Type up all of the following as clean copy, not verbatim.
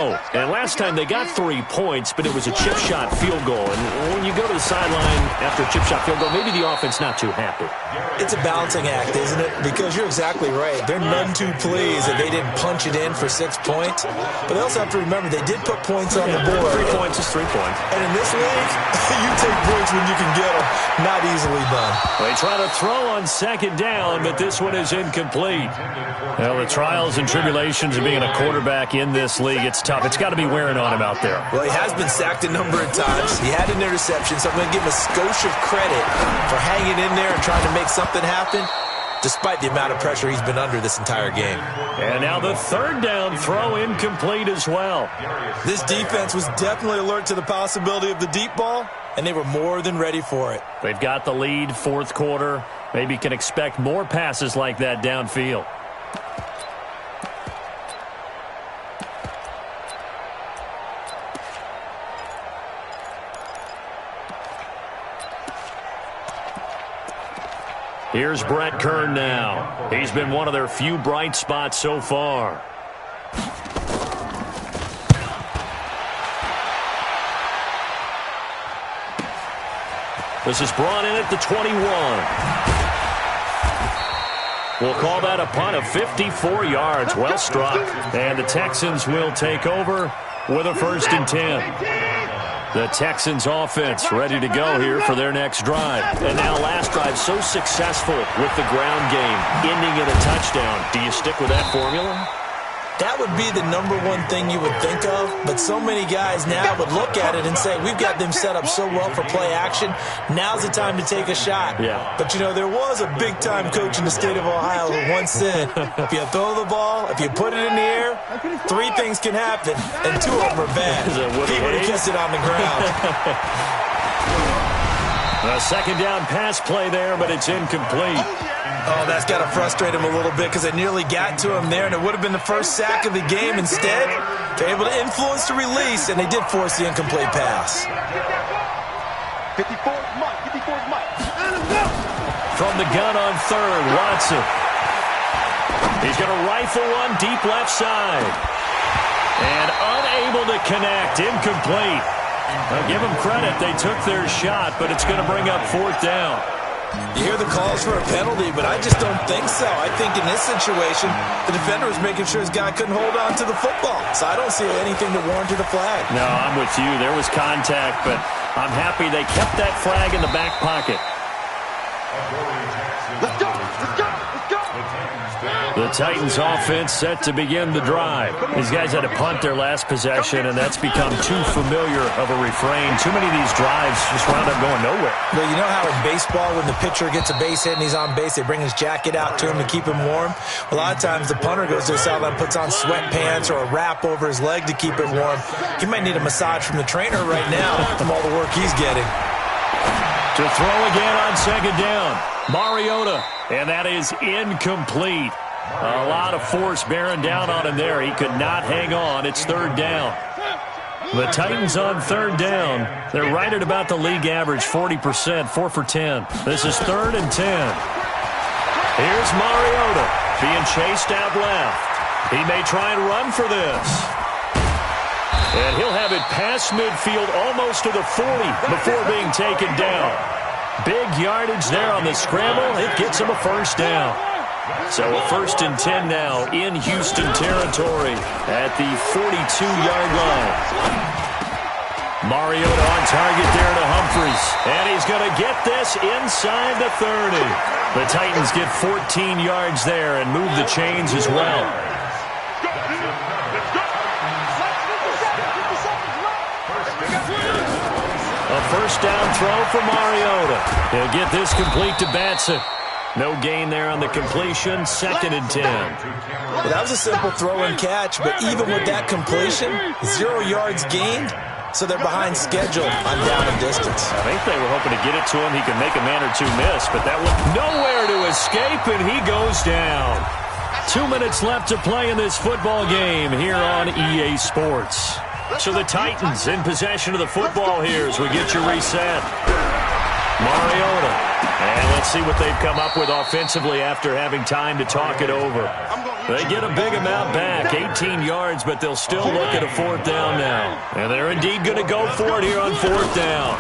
And last time they got 3 points, but it was a chip shot field goal. And when you go to the sideline after a chip shot field goal, maybe the offense not too happy. It's a balancing act, isn't it? Because you're exactly right. They're none too pleased that they didn't punch it in for 6 points. But they also have to remember they did put points on the board. 3 points is 3 points. And in this league, you take breaks when you can get them. Not easily done. They try to throw on second down, but this one is incomplete. Well, the trials and tribulations of being a quarterback in this league, it's tough. It's got to be wearing on him out there. Well, he has been sacked a number of times. He had an interception, so I'm going to give him a skosh of credit for hanging in there and trying to make something happen, despite the amount of pressure he's been under this entire game. And now the third down throw incomplete as well. This defense was definitely alert to the possibility of the deep ball, and they were more than ready for it. They've got the lead, fourth quarter. Maybe can expect more passes like that downfield. Here's Brett Kern now. He's been one of their few bright spots so far. This is brought in at the 21. We'll call that a punt of 54 yards. Well struck. And the Texans will take over with a 1st and 10. The Texans offense ready to go here for their next drive. And now last drive so successful with the ground game, ending in a touchdown. Do you stick with that formula? That would be the number one thing you would think of, but so many guys now would look at it and say, we've got them set up so well for play action, now's the time to take a shot. Yeah. But, you know, there was a big-time coach in the state of Ohio who once said, if you throw the ball, if you put it in the air, 3 things can happen, and 2 of them are bad. He would have kissed it on the ground. A second down pass play there, but it's incomplete. Oh, that's got to frustrate him a little bit because they nearly got to him there, and it would have been the first sack of the game. Instead, they're able to influence the release, and they did force the incomplete pass. 54 Mike. From the gun on third, Watson. He's going to rifle one deep left side. And unable to connect, incomplete. I'll give them credit. They took their shot, but it's going to bring up 4th down. You hear the calls for a penalty, but I just don't think so. I think in this situation, the defender was making sure his guy couldn't hold on to the football. So I don't see anything that warranted a flag. No, I'm with you. There was contact, but I'm happy they kept that flag in the back pocket. Let's go. The Titans offense set to begin the drive. These guys had to punt their last possession, and that's become too familiar of a refrain. Too many of these drives just wound up going nowhere. Well, you know how in baseball when the pitcher gets a base hit and he's on base, they bring his jacket out to him to keep him warm? A lot of times the punter goes to the sideline, puts on sweatpants or a wrap over his leg to keep it warm. He might need a massage from the trainer right now from all the work he's getting. To throw again on second down, Mariota, and that is incomplete. A lot of force bearing down on him there. He could not hang on. It's 3rd down. The Titans on 3rd down. They're right at about the league average, 40%, 4 for 10. This is 3rd and 10. Here's Mariota being chased out left. He may try and run for this. And he'll have it past midfield almost to the 40 before being taken down. Big yardage there on the scramble. It gets him a 1st down. So a 1st and 10 now in Houston territory at the 42-yard line. Mariota on target there to Humphries. And he's going to get this inside the 30. The Titans get 14 yards there and move the chains as well. A 1st down throw for Mariota. He'll get this complete to Batson. No gain there on the completion, 2nd and 10. Well, that was a simple throw and catch, but even with that completion, 0 yards gained, so they're behind schedule on down and distance. I think they were hoping to get it to him. He could make a man or 2 miss, but that was nowhere to escape, and he goes down. 2 minutes left to play in this football game here on EA Sports. So the Titans in possession of the football here as we get you reset. Mariota. And let's see what they've come up with offensively after having time to talk it over. They get a big amount back, 18 yards, but they'll still look at a 4th down now. And they're indeed going to go for it here on 4th down.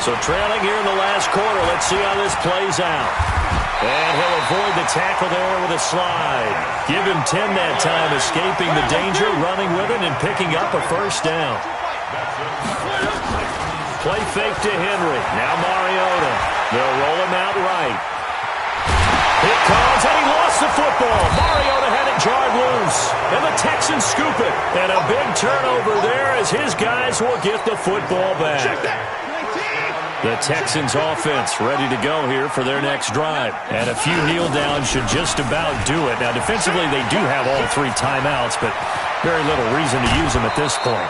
So trailing here in the last quarter, let's see how this plays out. And he'll avoid the tackle there with a slide. Give him 10 that time, escaping the danger, running with it, and picking up a 1st down. Play fake to Henry. Now Mariota. They'll roll him out right. It comes, and he lost the football. Mariota had it jarred loose, and the Texans scoop it. And a big turnover there as his guys will get the football back. The Texans offense ready to go here for their next drive. And a few kneel downs should just about do it. Now, defensively, they do have all 3 timeouts, but very little reason to use them at this point.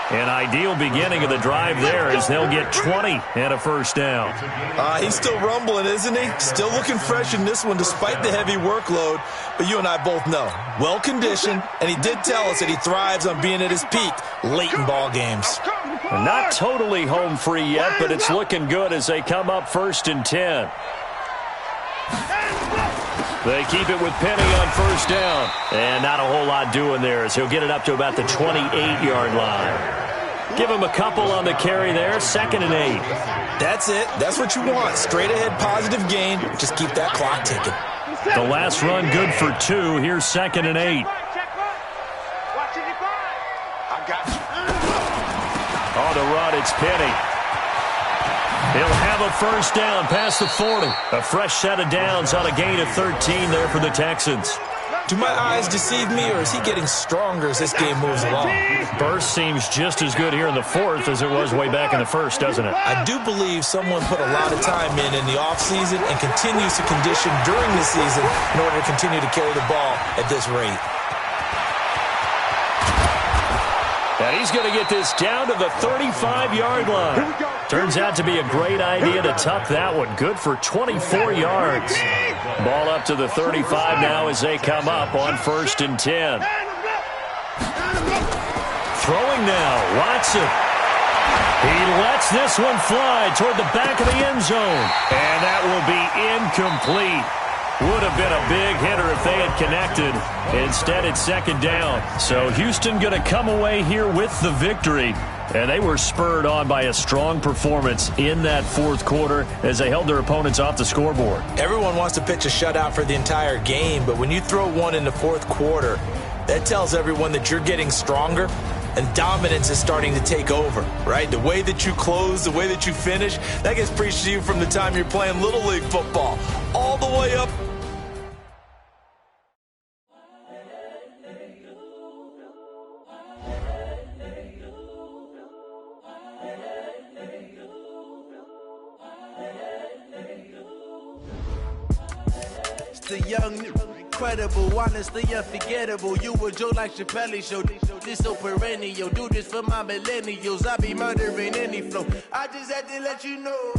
An ideal beginning of the drive there as they'll get 20 and a 1st down. He's still rumbling, isn't he? Still looking fresh in this one despite the heavy workload. But you and I both know, well-conditioned, and he did tell us that he thrives on being at his peak late in ball games. Not totally home free yet, but it's looking good as they come up 1st and 10. They keep it with Penny on 1st down. And not a whole lot doing there as he'll get it up to about the 28-yard line. Give him a couple on the carry there, 2nd and 8. That's it. That's what you want. Straight ahead positive gain. Just keep that clock ticking. The last run good for 2. Here's 2nd and 8. On the run, it's Penny. He'll have a 1st down past the 40. A fresh set of downs on a gain of 13 there for the Texans. Do my eyes deceive me, or is he getting stronger as this game moves along? Burst seems just as good here in the 4th as it was way back in the 1st, doesn't it? I do believe someone put a lot of time in the offseason and continues to condition during the season in order to continue to carry the ball at this rate. And he's going to get this down to the 35-yard line. Turns out to be a great idea to tuck that one. Good for 24 yards. Ball up to the 35 now as they come up on 1st and 10. Throwing now, Watson. He lets this one fly toward the back of the end zone. And that will be incomplete. Would have been a big hitter if they had connected. Instead, it's 2nd down. So Houston going to come away here with the victory. And they were spurred on by a strong performance in that 4th quarter as they held their opponents off the scoreboard. Everyone wants to pitch a shutout for the entire game, but when you throw one in the 4th quarter, that tells everyone that you're getting stronger and dominance is starting to take over, right? The way that you close, the way that you finish, that gets preached to you from the time you're playing Little League football all the way up. The young, incredible, honestly unforgettable. You a Joe like Chappelle show. This so perennial. Do this for my millennials. I be murdering any flow. I just had to let you know.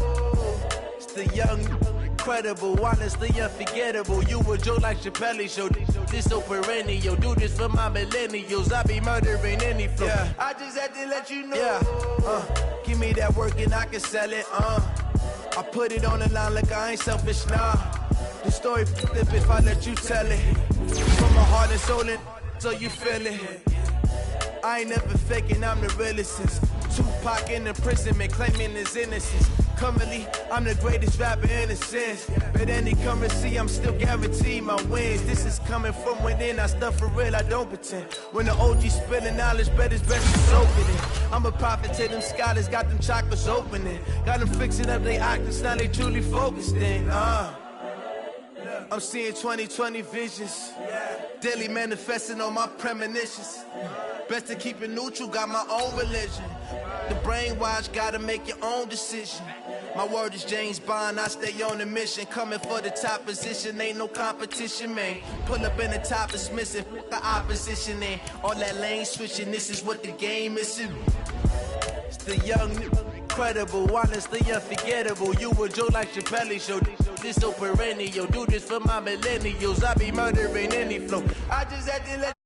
It's the young, incredible, honestly unforgettable. You a Joe like Chappelle show. This so perennial. Do this for my millennials. I be murdering any flow. Yeah. I just had to let you know. Yeah. Give me that work and I can sell it. I put it on the line like I ain't selfish, nah. The story flip if I let you tell it. From my heart and soul, and so you feel it. I ain't never faking, I'm the realest. Tupac in the prison, man, claiming his innocence. Currently, I'm the greatest rapper in a sense. But any currency, I'm still guaranteed my wins. This is coming from within, I stuff for real, I don't pretend. When the OG spilling knowledge, bet it's best to soak it in. I'm a prophet to them scholars, got them chakras opening. Got them fixing up they octaves, now they truly focused in. I'm seeing 2020 visions. Daily manifesting on my premonitions. Best to keep it neutral, got my own religion. The brainwash, gotta make your own decision. My word is James Bond, I stay on the mission. Coming for the top position, ain't no competition, man. Pull up in the top, it's missing, the opposition in. All that lane switching, this is what the game is. It's the young, incredible, honestly unforgettable. You a Joe like Chappelle show. This so perennial. Do this for my millennials. I be murdering any flow. I just had to let